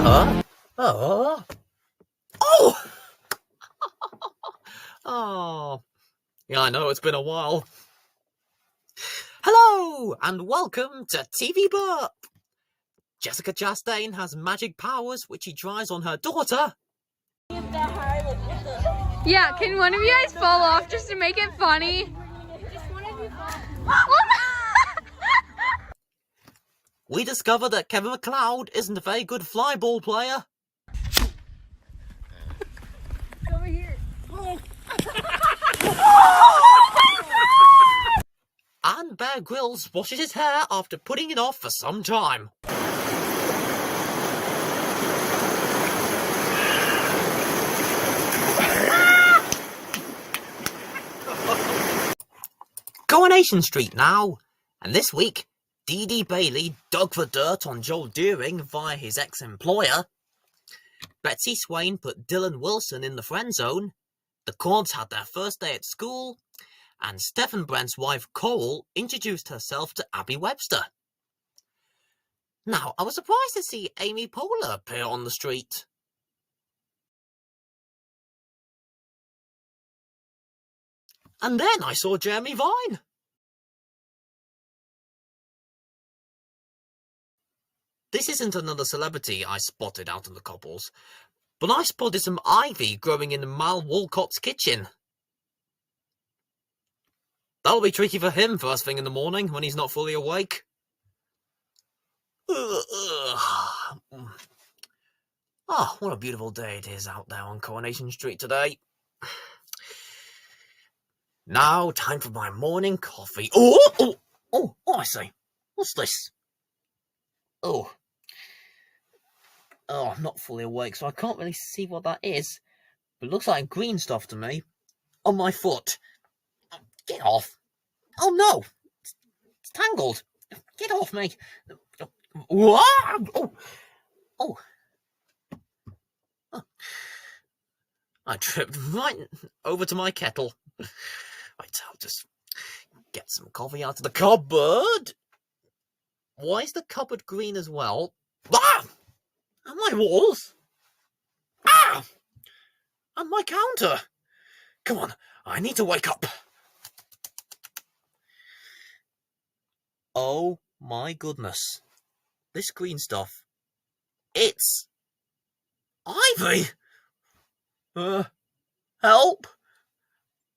Oh! Oh! Oh! Yeah, I know, it's been a while. Hello, and welcome to TV Burp! Jessica Chastain has magic powers which she tries on her daughter. Yeah, can one of you guys fall off just to make it funny? Just one of you fall. We discover that Kevin McLeod isn't a very good fly ball player. Over here. And Bear Grylls washes his hair after putting it off for some time. Coronation Street now, and this week, Dee Dee Bailey dug for dirt on Joel Deering via his ex-employer. Betsy Swain put Dylan Wilson in the friend zone. The Cords had their first day at school, and Stephen Brent's wife Coral introduced herself to Abby Webster. Now, I was surprised to see Amy Poehler appear on the street. And then I saw Jeremy Vine. This isn't another celebrity I spotted out in the cobbles, but I spotted some ivy growing in Mal Walcott's kitchen. That'll be tricky for him first thing in the morning when he's not fully awake. Oh, what a beautiful day it is out there on Coronation Street today. Now, time for my morning coffee. Oh, I see. What's this? Oh, I'm not fully awake, so I can't really see what that is. But it looks like green stuff to me. On my foot. Get off. Oh, no. It's tangled. Get off me. Oh. I tripped right over to my kettle. Right, I'll just get some coffee out of the cupboard. Why is the cupboard green as well? Ah! And my walls. Ah! And my counter. Come on, I need to wake up. Oh my goodness. This green stuff. It's ivy. Help.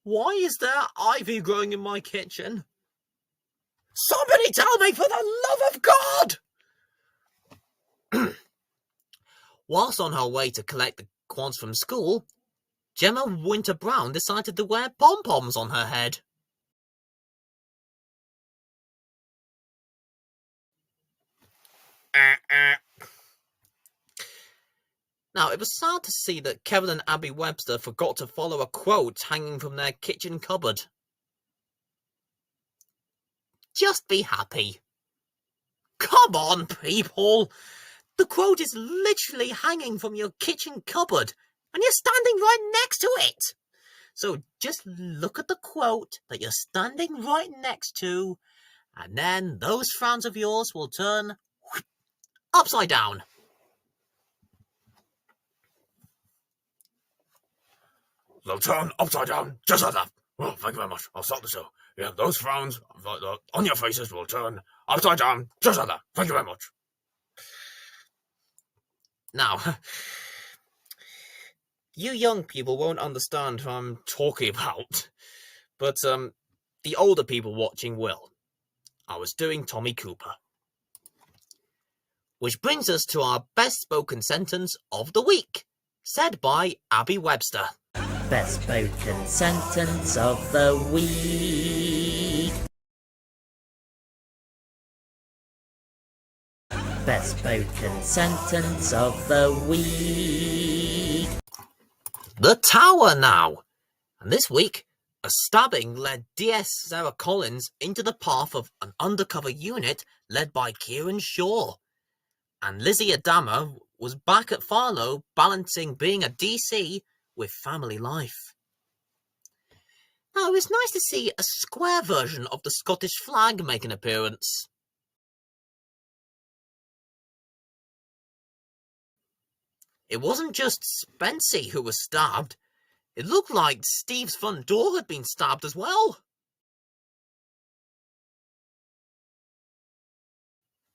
Why is there ivy growing in my kitchen? Somebody tell me, for the love of God! Whilst on her way to collect the quads from school, Gemma Winter Brown decided to wear pom-poms on her head. Now, it was sad to see that Kevin and Abby Webster forgot to follow a quote hanging from their kitchen cupboard. Just be happy. Come on, people! The quote is literally hanging from your kitchen cupboard, and you're standing right next to it. So just look at the quote that you're standing right next to, and then those frowns of yours will turn upside down. They'll turn upside down, just like that. Oh, thank you very much. I'll start the show. Yeah, those frowns on your faces will turn upside down, just like that. Thank you very much. Now, you young people won't understand what I'm talking about, but the older people watching will. I was doing Tommy Cooper. Which brings us to our best spoken sentence of the week, said by Abby Webster. Best spoken sentence of the week. Best spoken sentence of the week. The Tower now. And this week, a stabbing led DS Sarah Collins into the path of an undercover unit led by Kieran Shaw. And Lizzie Adama was back at Farlow balancing being a DC with family life. Now, it was nice to see a square version of the Scottish flag make an appearance. It wasn't just Spency who was stabbed. It looked like Steve's front door had been stabbed as well.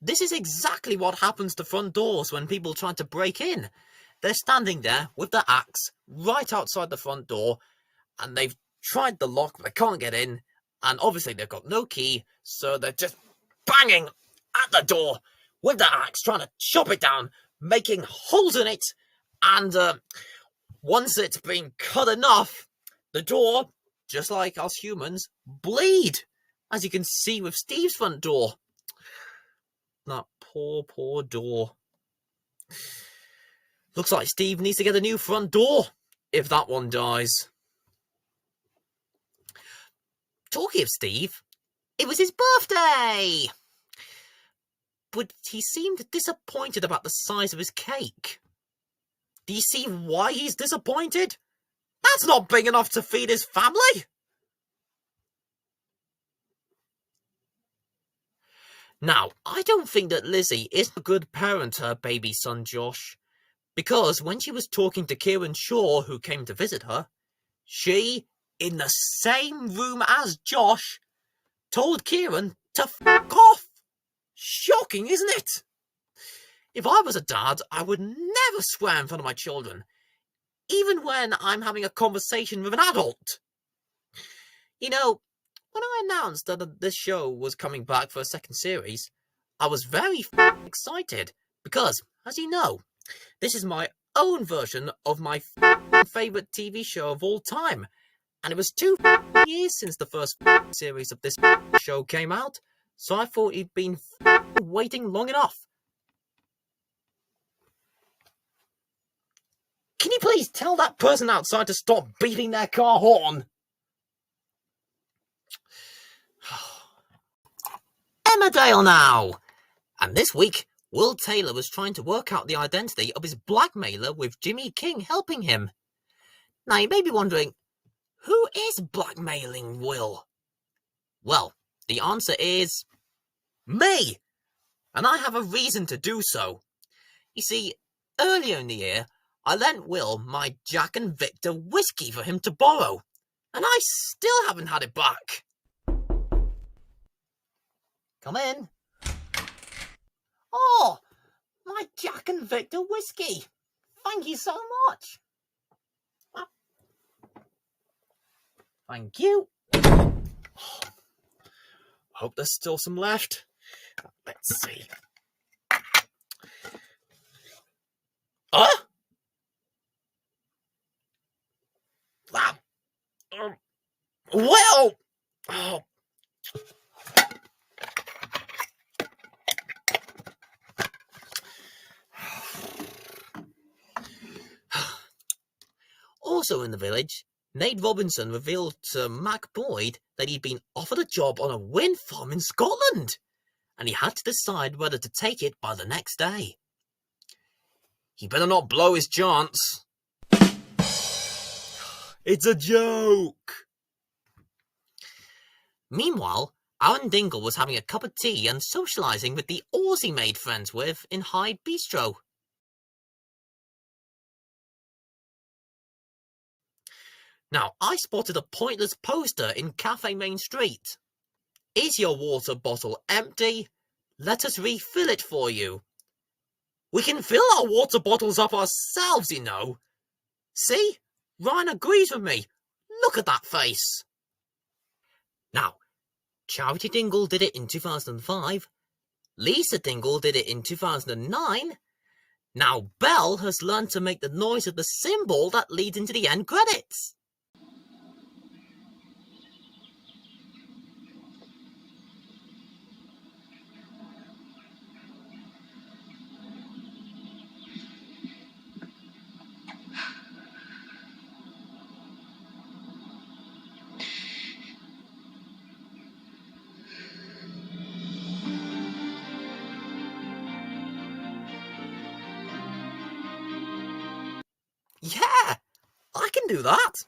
This is exactly what happens to front doors when people try to break in. They're standing there with their axe right outside the front door, and they've tried the lock, but they can't get in, and obviously they've got no key, so they're just banging at the door with their axe, trying to chop it down, making holes in it, and once it's been cut enough, the door, just like us humans, bleed, as you can see with Steve's front door. That poor, poor door. Looks like Steve needs to get a new front door, if that one dies. Talking of Steve, it was his birthday! But he seemed disappointed about the size of his cake. Do you see why he's disappointed? That's not big enough to feed his family! Now, I don't think that Lizzie is a good parent to her baby son Josh, because when she was talking to Kieran Shaw, who came to visit her, she, in the same room as Josh, told Kieran to f*** off. Shocking, isn't it? If I was a dad, I would never swear in front of my children, even when I'm having a conversation with an adult. You know, when I announced that this show was coming back for a second series, I was very excited because, as you know, this is my own version of my favourite TV show of all time, and it was 2 years since the first series of this show came out, so I thought you'd been waiting long enough. Can you please tell that person outside to stop beating their car horn? Emmerdale now! And this week, Will Taylor was trying to work out the identity of his blackmailer with Jimmy King helping him. Now you may be wondering, who is blackmailing Will? Well, the answer is me! And I have a reason to do so. You see, earlier in the year, I lent Will my Jack and Victor whiskey for him to borrow, and I still haven't had it back. Come in. Oh, my Jack and Victor whiskey. Thank you so much. Thank you. Hope there's still some left. Let's see. Well. Oh. Also in the village, Nate Robinson revealed to Mac Boyd that he'd been offered a job on a wind farm in Scotland, and he had to decide whether to take it by the next day. He better not blow his chance. It's a joke! Meanwhile, Aaron Dingle was having a cup of tea and socialising with the Oars he made friends with in Hyde Bistro. Now, I spotted a pointless poster in Cafe Main Street. Is your water bottle empty? Let us refill it for you. We can fill our water bottles up ourselves, you know. See? Ryan agrees with me. Look at that face. Now, Charity Dingle did it in 2005. Lisa Dingle did it in 2009. Now Belle has learned to make the noise of the symbol that leads into the end credits. Yeah, I can do that.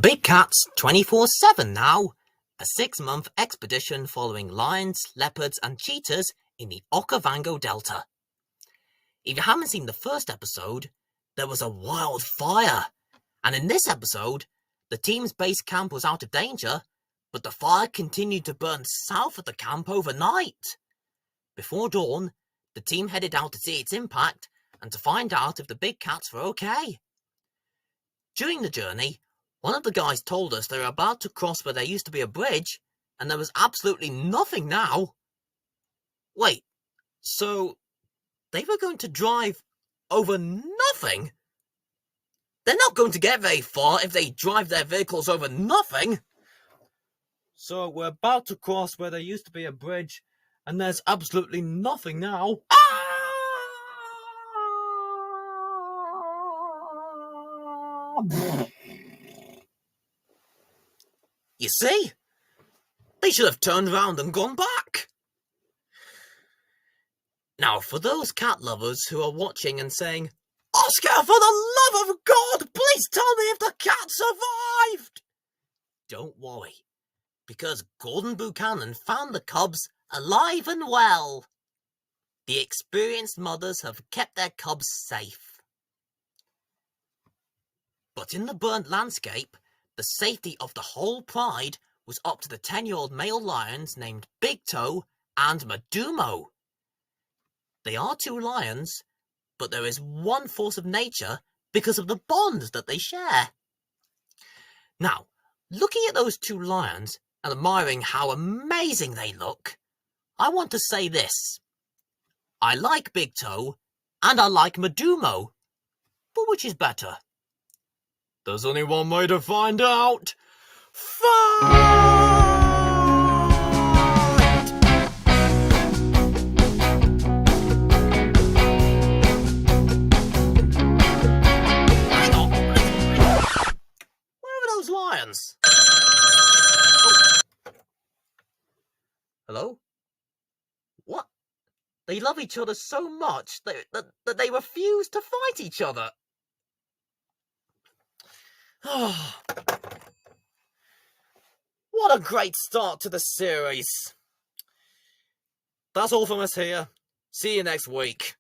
Big Cats 24/7 now. A 6-month expedition following lions, leopards and cheetahs in the Okavango Delta. If you haven't seen the first episode, there was a wild fire. And in this episode, the team's base camp was out of danger, but the fire continued to burn south of the camp overnight. Before dawn, the team headed out to see its impact and to find out if the big cats were okay. During the journey, one of the guys told us they were about to cross where there used to be a bridge, and there was absolutely nothing now. Wait, so they were going to drive over nothing? They're not going to get very far if they drive their vehicles over nothing. So we're about to cross where there used to be a bridge, and there's absolutely nothing now. You see? They should have turned round and gone back. Now, for those cat lovers who are watching and saying, "Oscar, for the love of God, please tell me if the cat survived!" Don't worry, because Gordon Buchanan found the cubs alive and well. The experienced mothers have kept their cubs safe. But in the burnt landscape, the safety of the whole pride was up to the 10-year-old male lions named Big Toe and Madumo. They are 2 lions, but there is one force of nature because of the bond that they share. Now, looking at those 2 lions and admiring how amazing they look, I want to say this. I like Big Toe and I like Madumo, but which is better? There's only one way to find out. Fight! Hang on. Where are those lions? Oh. Hello? What? They love each other so much that they refuse to fight each other. What a great start to the series. That's all from us here. See you next week.